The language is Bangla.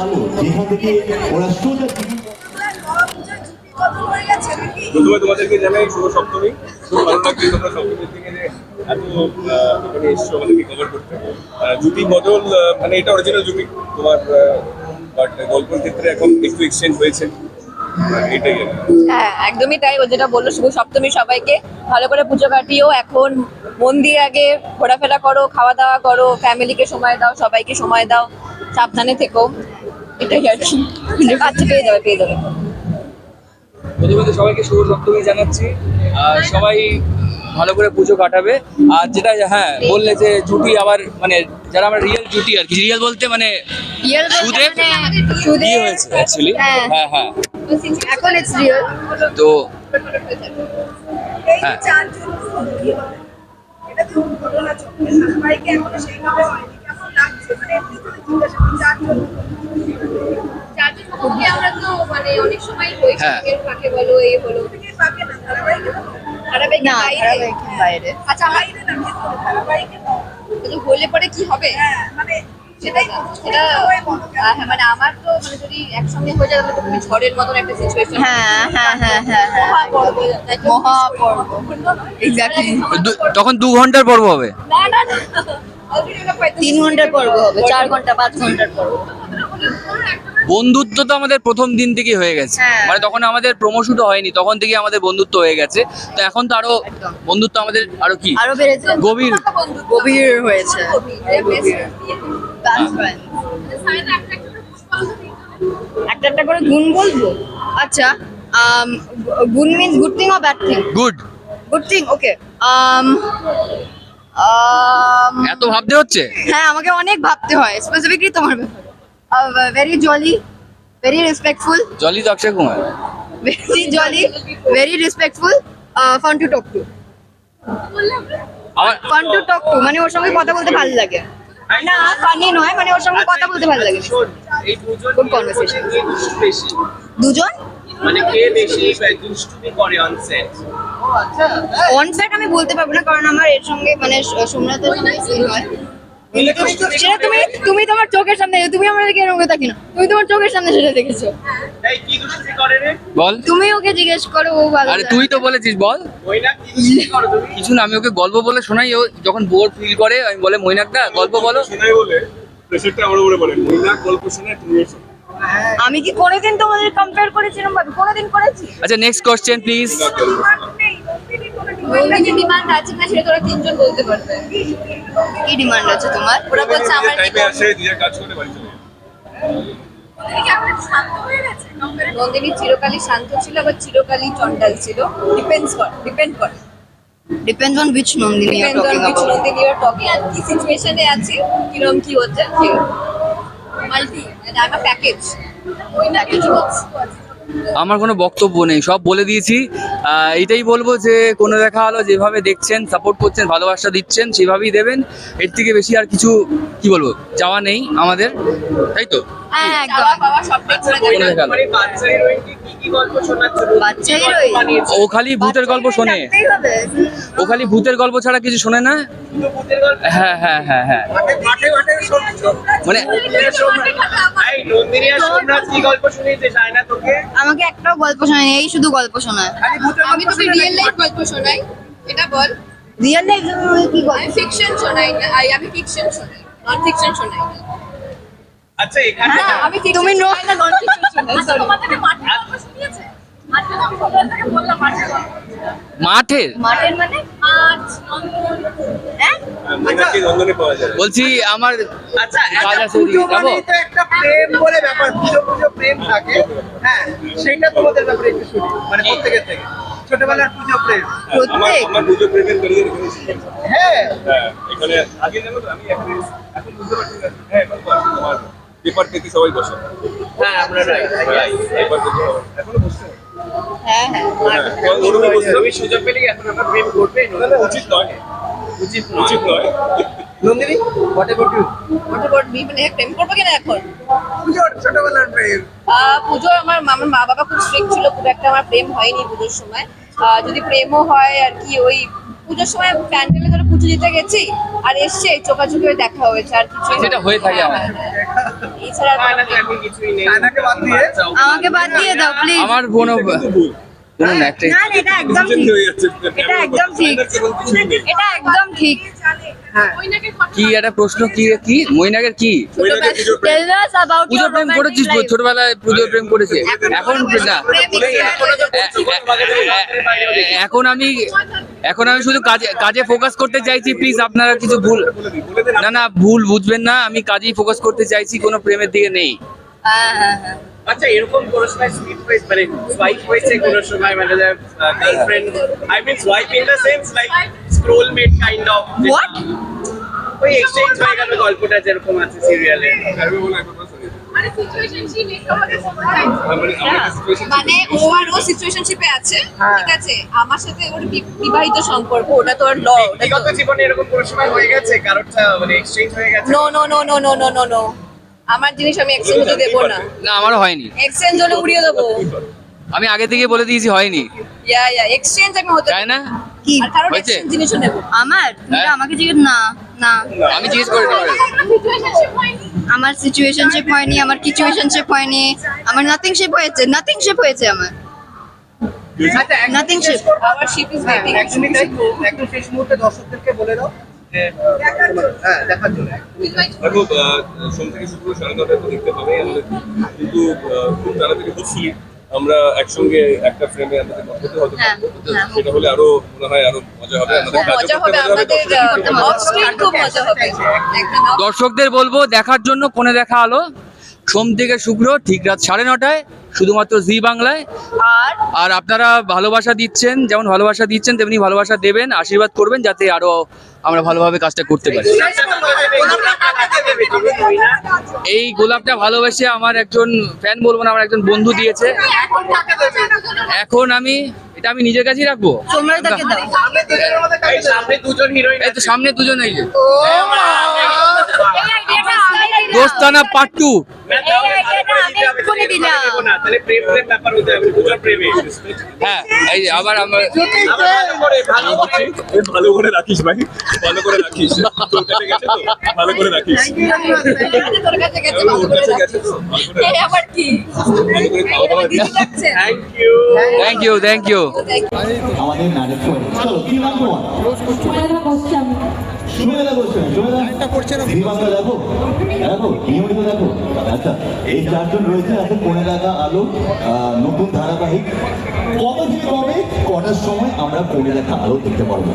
আলো যেখান থেকে ওরা সোজা প্রথমে তোমাদেরকে জানাই শুভ সপ্তমী। খুব ভালো লাগছে তোমরা সপ্তমীর দিকে যে এত এখানে এসছো আমাদেরকে কভার করতে। জুটি বদল মানে এটা অরিজিনাল জুটি তোমার, বাট গল্পের ক্ষেত্রে এখন একটু এক্সচেঞ্জ হয়েছে, এটাই আর কি। হ্যাঁ একদমই তাই, ও যেটা বললো শুভ সপ্তমী সবাইকে ভালো করে পুজো কাটিও, এখন মন দিয়ে আগে ঘোরাফেরা করো, খাওয়া দাওয়া করো, ফ্যামিলিকে সময় দাও, সবাইকে সময় দাও, সাবধানে থেকো, এটাই আর কি। আচ্ছা পেয়ে যাবে পেয়ে যাবে। প্রথমে সবাইকে শুভ সপ্তমী জানাচ্ছি, আর সবাই ভালো করে পুজো কাটাবে। আর যেটা হ্যাঁ বললে যে জুটি আবার মানে যারা আমরা রিয়েল জুটি আর কি, রিয়েল বলতে মানে সুদে বিয়ে হয়েছে অ্যাকচুয়ালি। হ্যাঁ হ্যাঁ এখন ইটস রিয়েল। তো হ্যাঁ আমরা তো মানে অনেক সময় ওই হ্যাঁ। ফাঁকে বলো এই হলো ধারাবাহিকের বাইরে। আচ্ছা হলে পরে কি হবে সেটাই সেটা হ্যাঁ, মানে আমার তো মানে যদি একসঙ্গে হয়ে যায় তাহলে তো খুবই ঝড়ের মতন একটা সিচুয়েশন। হ্যাঁ হ্যাঁ হ্যাঁ হ্যাঁ মহাপর্ব এক্স্যাক্টলি। তখন 2 ঘন্টার পর্ব হবে। না না না 3 ঘন্টার পর্ব হবে, 4 ঘন্টা 5 ঘন্টার পর্ব। বন্ধুত্ব তো আমাদের প্রথম দিন থেকে হয়ে গেছে, হ্যাঁ। মানে তখন আমাদের প্রমোশুটও হয়নি, তখন থেকে আমাদের বন্ধুত্ব হয়ে গেছে। তো এখন তো আরো বন্ধুত্ব আমাদের আরো কি আরো বেড়েছে, গভীর গভীর হয়েছে। একটা একটা করে গুণ বলবো। আচ্ছা গুণ means good thing or bad thing? Good. Good thing, okay. এত ভাবতে হচ্ছে? হ্যাঁ আমাকে অনেক ভাবতে হয়, স্পেসিফিকলি তোমার ব্যাপারে। Very jolly, very respectful, jolly তো Akshay Kumar. Very jolly, very respectful, fun to talk to. আমার ফান টু টক টু মানে ওর সঙ্গে কথা বলতে ভালো লাগে। না ফানি নয়, মানে ওর সঙ্গে কথা বলতে ভালো লাগে। এই দুজন Good conversation. কে বেশি দুজন মানে কে বেশি দুষ্টুমি করে অন সেট? অনসেট আমি বলতে পারবো না, কারণ আমার এর সঙ্গে মানে সোমনাথের সঙ্গে scene হয়। সেটা তুমি তোমার চোখের সামনে, তুমি আমাদেরকে এরকম তাকি না, তুমি তোমার চোখের সামনে সেটা দেখেছো। এই কি দুষ্টুমি করে রে? বল। তুমি ওকে জিজ্ঞেস করো, ও ভালো আরে জানে। তুই তো বলেছিস, বল। ওই না কি দুষ্টুমি করো তুমি? কিছু না, আমি ওকে গল্প বলে শোনাই, ও যখন বোর ফিল করে আমি বলে মৈনাকদা গল্প বলো। শোনাই বলে প্রেশারটা আমার উপরে পড়ে, মহিলা গল্প শোনায় তুমিও শোনো। আমি কি কোনোদিন তোমাদের কম্পেয়ার করেছিলাম ভাবি? কোনোদিন করেছি? আচ্ছা নেক্সট কোশ্চেন প্লিজ। নন্দিনীর ডিমান্ড আছে না সেটা তোরা তিনজন বলতে পারবে। কি ডিমান্ড আছে তোমার? ওরা বলছে আমার টাইমে আসে, নিজের কাজ করে বাড়ি চলে যায়। নন্দিনী চিরকালই শান্ত ছিল, আবার চিরকালই চন্ডাল ছিল। Depends on which Nandini you are talking about. Nandini you are talking আর কি সিচুয়েশনে আছি, কিরকম কি হচ্ছে, মাল্টি মানে আই এম আ প্যাকেজ। ওই প্যাকেজ হচ্ছে। আমার কোনো বক্তব্য নেই, সব বলে দিয়েছি। এটাই বলবো যে কোনো দেখা হলো যেভাবে দেখছেন, সাপোর্ট করছেন, ভালোবাসা দিচ্ছেন সেভাবেই দেবেন। এর থেকে বেশি আর কিছু কি বলবো, চাওয়া নেই আমাদের, তাই তো? হ্যাঁ একদম। বাবা সবটাই করে কোনো দেবে। দেখা হলো। মানে বাচ্চা হিরোইনকে কি কি গল্প শোনাচ্ছে? বাচ্চা হিরোইন? ও খালি ভূতের গল্প শোনে, ও খালি ভূতের গল্প ছাড়া কিছু শোনে না। শুধু ভূতের গল্প? হ্যাঁ হ্যাঁ হ্যাঁ হ্যাঁ মাঠে মাঠে মাঠে শোনাচ্ছে মানে এই নন্দিনী আর সোমনাথ কি গল্প শুনিয়েছে সায়না তোকে? আমাকে একটাও গল্প শোনায়, এই শুধু গল্প শোনায়। খালি ভূতের আমি গল্প তোকে শোনায় রিয়েল লাইফ গল্প শোনাই, এটা বল। রিয়েল লাইফ কি গল্প? আমি ফিকশন শোনাই না, আমি ফিকশন শোনাই, নন ফিকশন শোনাই না। আচ্ছা এখানে না আমি তুমি নো না, নন ফিকশন শোনাই। সরি তোমাদেরকে মাঠের গল্প শুনিয়েছে? মাঠের গল্প তোমাদেরকে বললাম মাঠের গল্প। মাঠের মাঠের মানে মাঠ, নন্দন। হ্যাঁ মহিলাকে নন্দনে পাওয়া যায়। বলছি আমার আচ্ছা কাজ একটা আছে, পুজো ওদিকে যাবো? মানেই তো একটা প্রেম বলে ব্যাপার, পুজো পুজো প্রেম থাকে। হ্যাঁ সেইটা তোমাদের ব্যাপারে একটু শুনি, মানে প্রত্যেকের থেকে ছোটবেলার পুজো প্রেম। প্রত্যেক আমার পুজো প্রেমের ক্যারিয়ার এখানে ছিল। হ্যাঁ হ্যাঁ, এখানে আগে জানো তো আমি এখন বুঝতে পারছি না। হ্যাঁ এখন তো আছে, তোমার পেপার পেতে সবাই বসে। হ্যাঁ আমরা রাইট পেপার পেতে সবাই এখনো বসছে। হ্যাঁ হ্যাঁ হ্যাঁ, ওরকমই বসছে। তুমি সুযোগ পেলেই এখন আমরা প্রেম করবে। না, না, উচিত নয়, উচিত উচিত নয়। Nandini what about you? মোটামুটি মানে প্রেম করবো কিনা এখন? পুজোর ছোটবেলার প্রেম। পুজো আমার মা বাবা খুব স্ট্রিক্ট ছিল, খুব একটা আমার প্রেম হয়নি পুজোর সময়। যদি প্রেমও হয় আর কি ওই পুজোর সময় প্যান্ডেলে ধরে পুজো দিতে গেছি আর এসছে চোখাচোখি হয়ে দেখা হয়েছে, আর কিছু যেটা হয়ে থাকে আমার। এছাড়া আর কোনো এখন কিছুই নেই। সায়নাকে বাদ দিয়ে আমাকে বাদ দিয়ে দাও প্লিজ। আমার কোনো কিন্তু ভুল। কোনো একটাই না এটা একদম Decision ঠিক, হয়ে যাচ্ছে। এটা একদম ঠিক, এখন কিছুই নেই। এটা একদম ঠিক। হ্যাঁ ওইনাকে কথা কি একটা প্রশ্ন কি মৈনাকের কি মহিলাদের পুজোর প্রেম। Tell us about Puja your Prem romantic করেছিস life. ছোটবেলায় পুজো প্রেম করেছে এখন না এখন আমি শুধু কাজে ফোকাস করতে চাইছি প্লিজ আপনারা কিছু ভুল না ভুল বুঝবেন না আমি কাজেই ফোকাস করতে চাইছি কোনো প্রেমের দিকে নেই হ্যাঁ। আচ্ছা এরকম কোন সময় স্পিড হয়েছে মানে সোয়াইপ হয়েছে কোন সময় মানে girlfriend I mean swipe in the sense like scrollmate kind of What? ওই এক্সচেঞ্জ হয়ে গেল গল্পটা যেরকম আছে সিরিয়ালে আমি বলবো একবার sorry। মানে সিচুয়েশনশিপ এসবে বলতে চাইছি মানে আমরা একটা situation মানে ও আর ও সিচুয়েশনশিপে আছে, ঠিক আছে, আমার সাথে ওর বিবাহিত সম্পর্ক, ওটা তো ল। ব্যক্তিগত জীবনে এরকম কোন সময় হয়ে গেছে কারোরটা মানে এক্সচেঞ্জ হয়ে গেছে no no no no no no no no, আমার জিনিস আমি এক্সচেঞ্জ হতে দেবো না। না আমারও হয়নি এক্সচেঞ্জ হলে উড়িয়ে দেবো। আমি আগে থেকে বলে দিয়েছি হয়নি ইয়া এক্সচেঞ্জ আমি হতে তাই না কি আর কারণ হয়েছে? এক্সচেঞ্জ জিনিসও নেবো। আমার তুমি হ্যাঁ। আমাকে জিজ্ঞেস না না আমি জিজ্ঞেস করে নেবো। সিচুয়েশনশিপ হয়নি আমার সিচুয়েশনশিপ হয়নি আমার কিছুয়েশনশিপ হয়নি আমার নাথিংশিপ হয়েছে নাথিংশিপ হয়েছে আমার আচ্ছা Nothing শেষ ship. করবো। আবার শিপ ইজ হ্যাঁ, ওয়েটিং। একদমই তাই। একদম শেষ মুহূর্তে দর্শকদেরকে বলে দাও যে হ্যাঁ দেখার জন্য দেখো সোম থেকে শুক্র সাড়ে 9টায় তো দেখতে পাবে আমাদের কিন্তু খুব তাড়াতাড়ি হোপফুলি আমরা একসঙ্গে একটা ফ্রেমে আমাদের করতে হতে হ্যাঁ, পারবো হ্যাঁ। সেটা হলে আরো মনে হয় আরো মজা হবে আমাদের খুব মজা হবে আমাদের, অফ স্ক্রিন খুব মজা হবে একদম। দর্শকদের বলবো দেখার জন্য কোণে দেখা আলো সোম থেকে শুক্র ঠিক রাত 9:30 শুধুমাত্র জি বাংলায় আর আর আপনারা ভালোবাসা দিচ্ছেন যেমন ভালোবাসা দিচ্ছেন তেমনি ভালোবাসা দেবেন আশীর্বাদ করবেন যাতে আরো আমরা ভালোভাবে কাজটা করতে পারি এই গোলাপটা ভালোবেসে আমার একজন ফ্যান বলবো না আমার একজন বন্ধু দিয়েছে এখন টাকা দেবে এখন এটা আমি নিজের কাছেই রাখবো তোমরা তাকে দাও এই সামনে দুজন হিরোইন এই তো সামনে দুজন এই যে এই আইডিয়াটা দোস্তানা পার্ট 2 আমি এক্ষুনি দিলাম। তাহলে প্রেম প্রেম ব্যাপার হতে হবে দুজন প্রেমে হ্যাঁ এই যে আবার আমরা ভালো করে রাখিস ভাই ভালো করে রাখিস তোর কাছে গেছে তো ভালো করে রাখিস তোর কাছে গেছে ওর কাছে গেছে তো ভালো করে এই আবার কি ভালো করে খাওয়া দাওয়া দিস দিদি যাচ্ছে থ্যাংক ইউ থ্যাংক ইউ আমাদের নাটক চলো কি নাম তোমার সুমেলা বলছেন সুমেলা জি বাংলা দেখো নিয়মিত দেখো আচ্ছা এই চারজন রয়েছে আছে কোণে দেখা আলো নতুন ধারাবাহিক কত দিন কবে কটার সময় আমরা কোণে দেখা আলো দেখতে পারবো